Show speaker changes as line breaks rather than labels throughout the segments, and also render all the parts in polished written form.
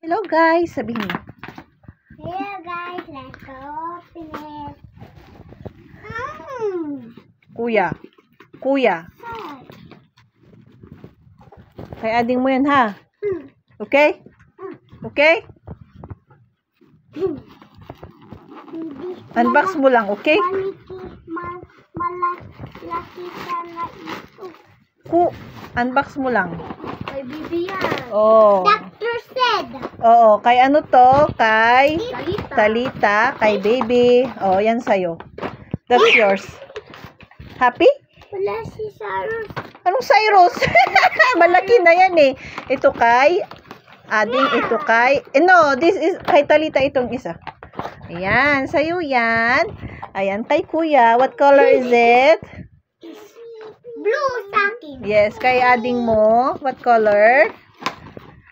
Hello guys, sabihin mo.
Hello guys, let's go open it.
Kuya. Kay ading mo yan ha. Okay? Okay? Unbox mo lang, okay?
Malaki sana ito.
Unbox mo lang.
Kay Bibi yan.
Oh.
Doctor said.
Oo, kay ano to? Kay Talita, kay Baby. Oh, yan sa'yo. That's yours. Happy?
Wala si Cyrus.
Anong Cyrus? Malaki na yan eh. Ito kay Ading, ito kay... no, this is kay Talita itong isa. Ayan, sa'yo yan. Ayan, kay Kuya. What color is it?
Blue sa akin.
Yes, kay Ading mo. What color?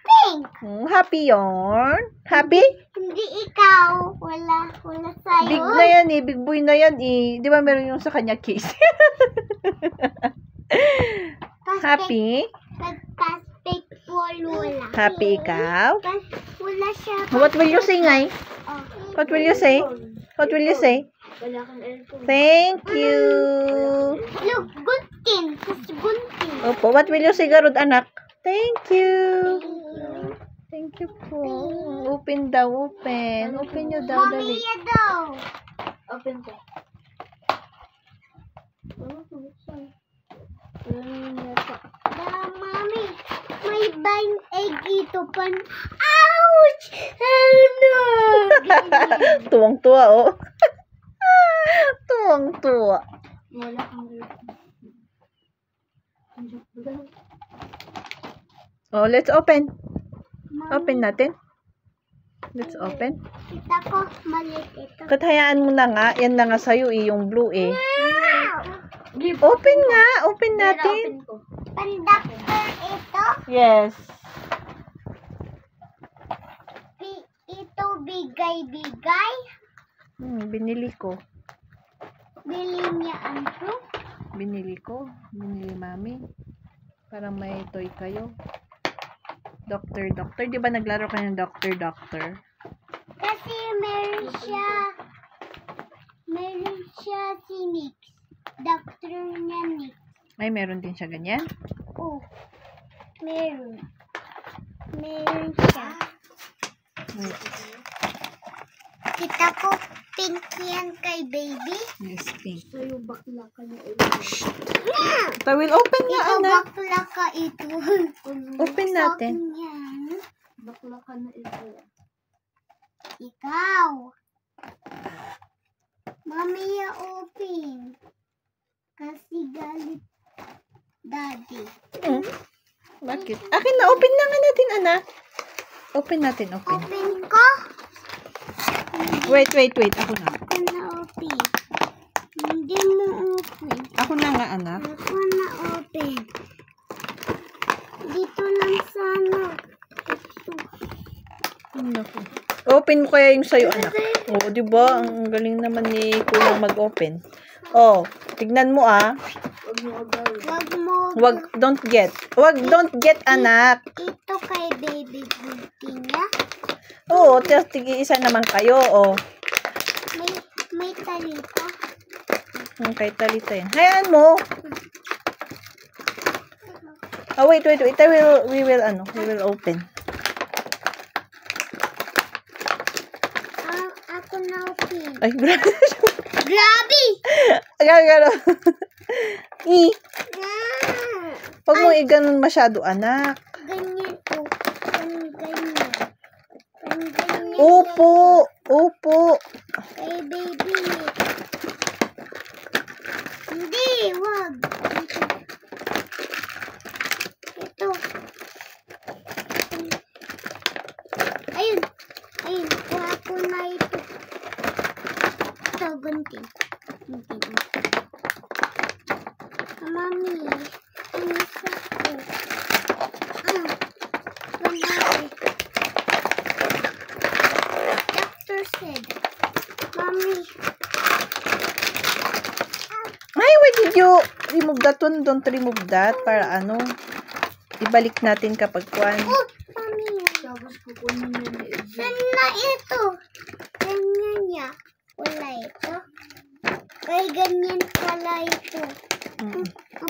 Pink.
Happy yon. Happy?
Hindi ikaw. Wala sa'yo.
Big na yan eh. Big boy na yan eh. Di ba meron yung sa kanya case? Happy?
Plastic wala.
Happy ikaw?
Wala siya.
What will you say, ngay? What will you say? What will you say?
Wala kang aircon.
Thank you.
Look, gunting. Just gunting.
Opo, what will you say, Garud, anak? Thank you. Thank you po. Open daw, open. Open nyo daw, dali.
Mami, daw. Open ko. Mami, may buying egg ito pan. Ouch! Ano?
Tuwang-tuwa, oh. Tuwang-tuwa.
Wala kang
Oh, let's open. Open natin. Let's open.
Kita ko, maliit ito.
Katayaan mo na nga. Yan na nga sa'yo eh, yung blue eh. Open nga. Open natin.
Pandakter ito.
Yes.
Ito bigay-bigay.
Binili ko.
Bili niya ano?
Binili ko. Binili mami. Para may toy kayo. Doctor. Di ba naglaro ka ng doctor?
Kasi meron siya si Nix. Doctor niya Nix.
Ay, meron din siya ganyan?
Oh, meron. Meron siya.
Wait.
Kita ko pink yan kay Baby.
Yes, pink.
Sa'yo bakla ka na
I will open nga,
ito
anak.
bakla ka ito.
Open natin.
Yan.
Bakla ka na ito.
Ikaw. Mamaya open. Kasi galit Daddy.
Bakit? Akin na, open na nga natin, anak. Open natin, open.
Open ko?
Wait. Ako na.
Ako na open. Hindi mo open.
Ako na nga, anak.
Ako na open. Dito lang sana.
Naku. Open mo kaya yung sa'yo, anak. Oo, di ba? Ang galing naman ni Kuya mag-open. Oh, tignan mo ah. Don't get, anak.
Ito kay Baby Beauty niya.
Oo, tigi-isa naman kayo, oh.
May talita.
Kay Talita yan. Hayaan mo. Oh, wait. We will open.
Ako na open.
Ay, grabe.
Grabe!
Gano.
Ah,
Huwag mo i-ganon masyado, anak.
ganyan po. Ganyan.
Upo.
Kay Baby. Hindi, wag. Ito. Ayun. Kuha ko na ito. Ito, gunting. Mami, ano sa ko? Doctor said, Mami.
Ay, why did you remove that one? Don't remove that. Para ibalik natin kapag kuwan.
Oh, Mami.
Tapos ko kukunin niya ni Ivy.
Saan na ito? Ganyan niya. Wala ito. Kaya ganyan pala ito.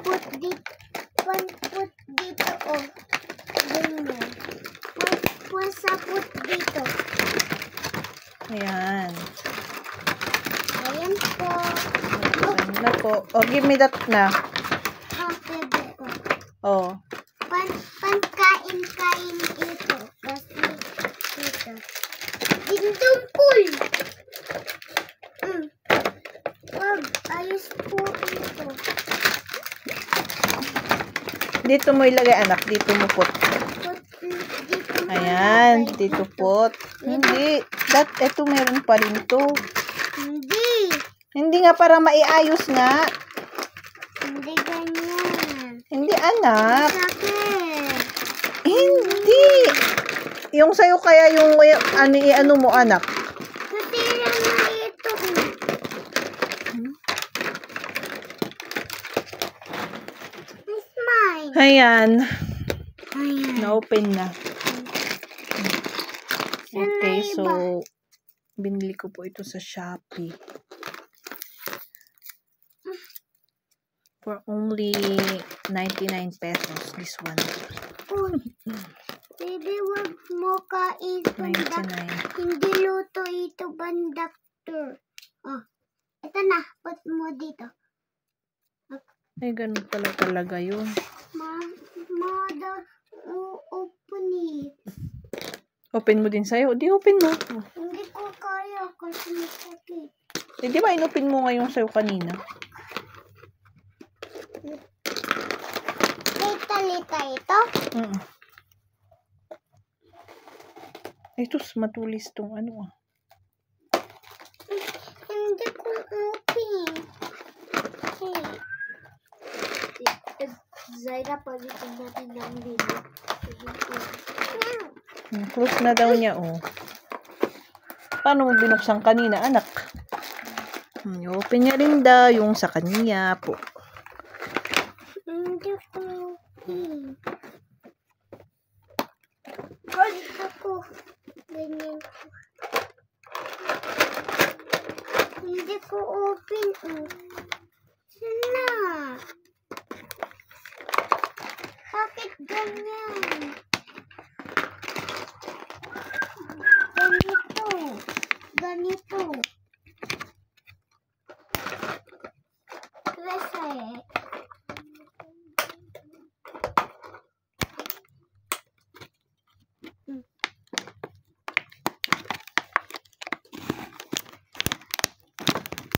Put dito. Put dito, oh. Ganyan. Put dito.
Ayan.
Ayan po.
Ayan na po. Oh, give me that na.
Bebe, oh.
Oh.
Pankain-kain ito. Kasi ito. Dindong pool. Wag, ayos po ito.
Dito mo ilagay, anak. Dito mo put.
Dito mo
Ayan.
ilagay
Dito put. Hindi. Ito meron pa rin to.
Hindi.
Hindi nga para maiayos nga.
Hindi ganyan.
Hindi, anak.
Sakit.
Hindi. Yung sa'yo kaya yung ano mo, anak.
Natira na ito. It's mine.
Ayan.
Ayan.
Na-open na.
Saan na
Okay,
iba?
so, binili ko po ito sa Shopee. For only 99 pesos, this one.
Uy. Baby, wag mo kain.
99.
Hindi luto ito, bandaktor. Oh. Ito na. Put mo dito.
Ay, ganun pala talaga yun.
Mother, open it.
Open mo din sa'yo. Di, open mo.
Hindi ko kaya kasi masakit.
Eh, di ba inopen mo ngayon sa'yo kanina?
Lita ito?
Ito, matulis tong ano ah.
Hindi ko open.
Zaira, palitin natin ng lilo.
Close na daw niya, oh. Paano mo binuksan kanina, anak? Open niya rin daw yung sa kanya po.
Hindi ko open. Ganito ko. Ganyan ko. Hindi ko open. Sana. Bakit ganyan? Ganito. Ganito. Kasi,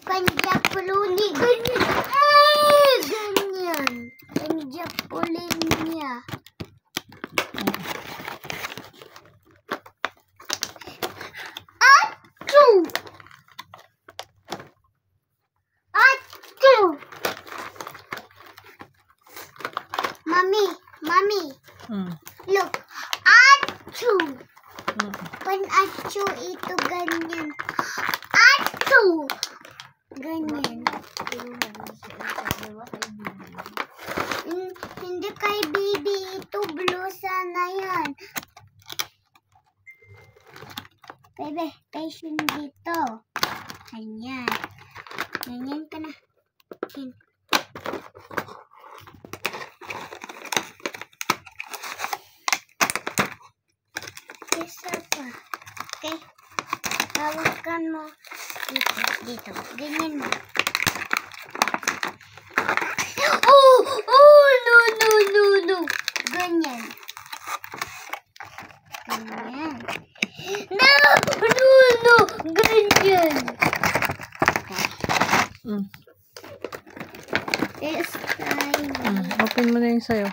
panjapuluni. Ganyan. Ganyan. Panjapulin niya. Achoo! Achoo! Mommy, look. Achoo! Pan-achoo ito ganyan. Achoo! Ganyan. Hindi kay baby ito, blusa na yan. Baby, patient dito. Ganyan. Ganyan ka na. Isa pa. Okay? Tawagan mo. Dito. Ganyan mo. No. Ganyan. Ganyan. No. Ganyan. It's time.
Open mo na yung sa'yo.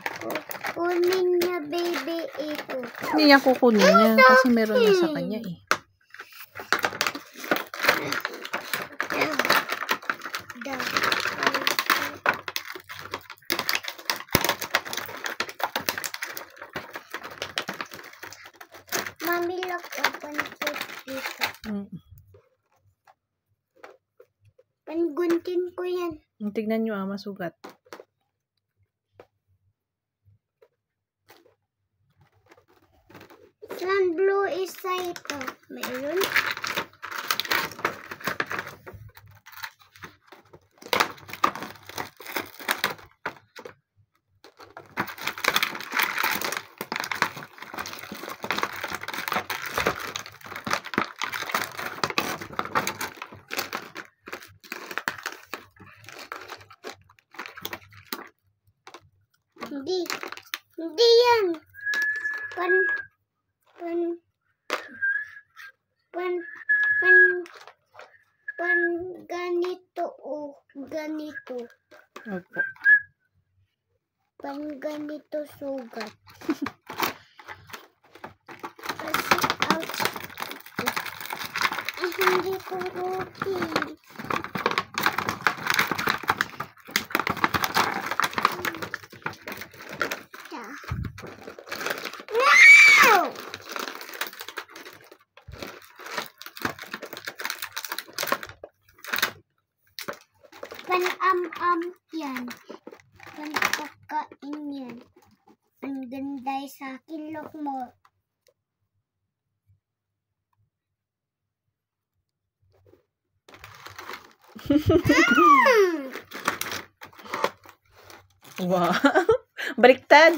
Kunin niya, baby, ito.
Hindi niya kukunin yan kasi meron na sa kanya eh.
Mami, look, open it dito. Panguntin ko yan.
Tignan nyo masugat.
Sun blue ito? Mayroon? Hindi. Hindi yan. Pan ganito o ganito.
Opo.
Pan ganito sugat. Kasi hindi ko roti. No! Pan-am-am yan. Pan-kakain yan. Ang ganda sa akin, look mo.
Wow. Baliktad.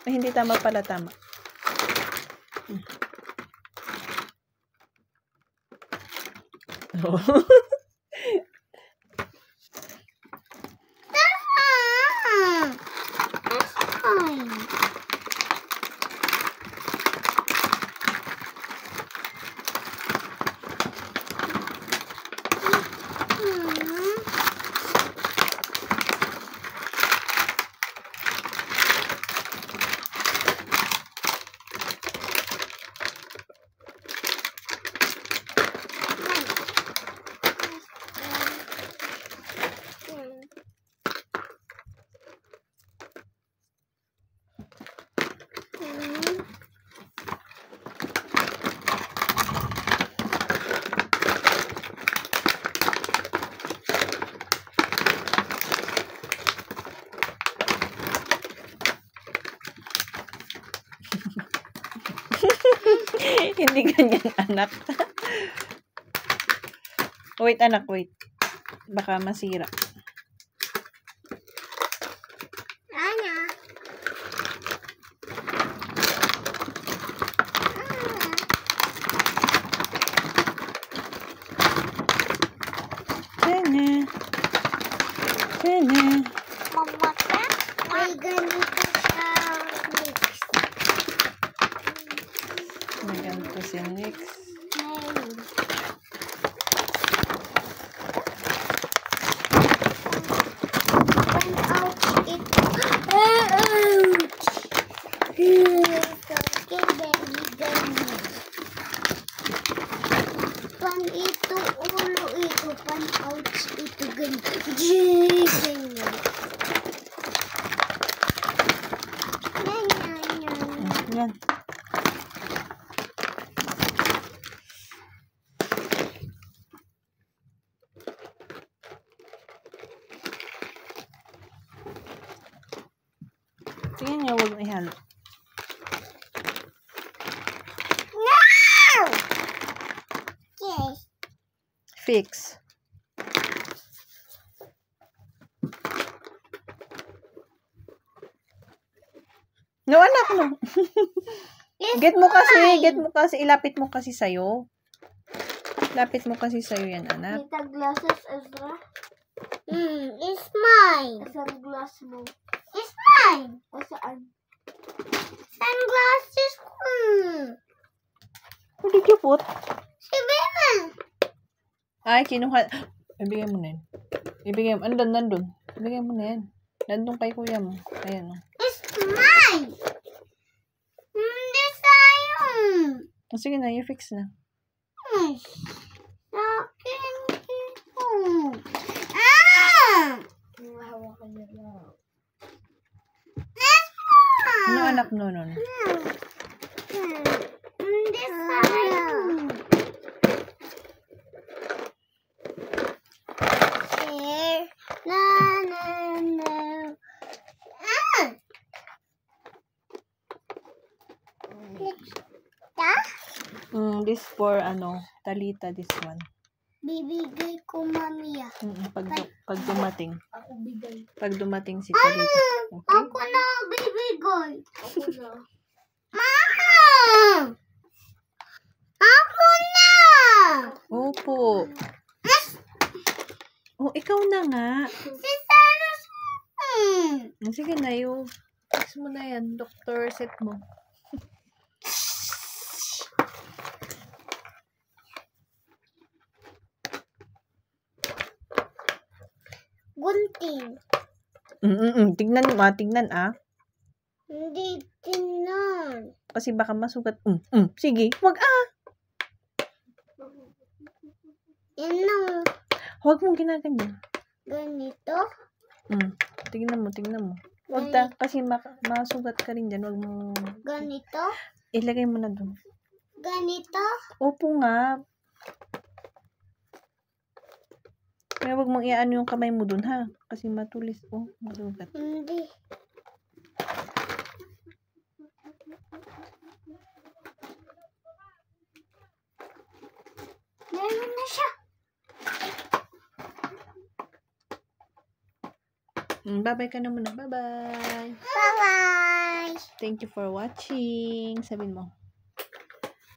Ay, hindi tama pala, tama. Oh. Hindi ganyan, anak. Wait, anak, wait. Baka masira.
Ana.
Tene. Tene.
Mamata. May ganito siya mix.
May ganito si Nix.
Mayroon. Ouch! Ito. Ouch! Ito. Pan ito ulo ito. Pan ouch ito. Ganito. Ganyan.
Yan. Tingnan niyo, huwag na ihalo.
No! Yes.
Fix. No, anak, no. Get mo kasi, ilapit mo kasi sa'yo. Lapit mo kasi sa'yo yan, anak.
Kita glasses, Ezra.
It's mine.
Isang glass mo.
It's mine.
O saan?
Sunglasses ko.
Where did you put?
Si Bema.
Ay, kinuha. Ibigay mo na yan. Ibigay mo. Nandun. Ibigay mo na yan. Nandun kay kuya mo. Ayan, o.
It's mine. Hindi sa'yo.
Oh, sige na, you fix na.
Akin ito. Ah!
Hawakan niya lang.
It's mine.
No, anak, no.
Hindi sa'yo. Here. No. Ah!
This for, Talita, this one.
Bibigay ko, mami, ah.
Pag dumating.
Ako bigay.
Pag dumating si Talita. Okay?
Ako na bibigay.
Ako na.
Mama! Ako na!
Opo. Oh, ikaw na nga.
Si Saros.
Sige na, fix mo na yan. Doctor, set mo.
Gunting.
Tignan mo, tignan
Hindi tinan.
Kasi baka masugat. Sige, wag
Yan lang.
Huwag mong ginaganyan.
Ganito.
Tignan mo. Wag kasi masugat ka rin dyan. Wag mo,
Ganito.
ilagay mo na dun.
Ganito.
Opo nga. Kaya wag mong iano yung kamay mo dun, ha? Kasi matulis. Masugat.
Hindi. Meron na siya.
Bye-bye ka na muna. Bye-bye.
Bye-bye.
Thank you for watching. Sabihin mo.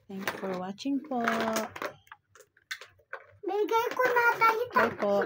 Thank you for watching po.
Bigay ko na tayo.
Bye po.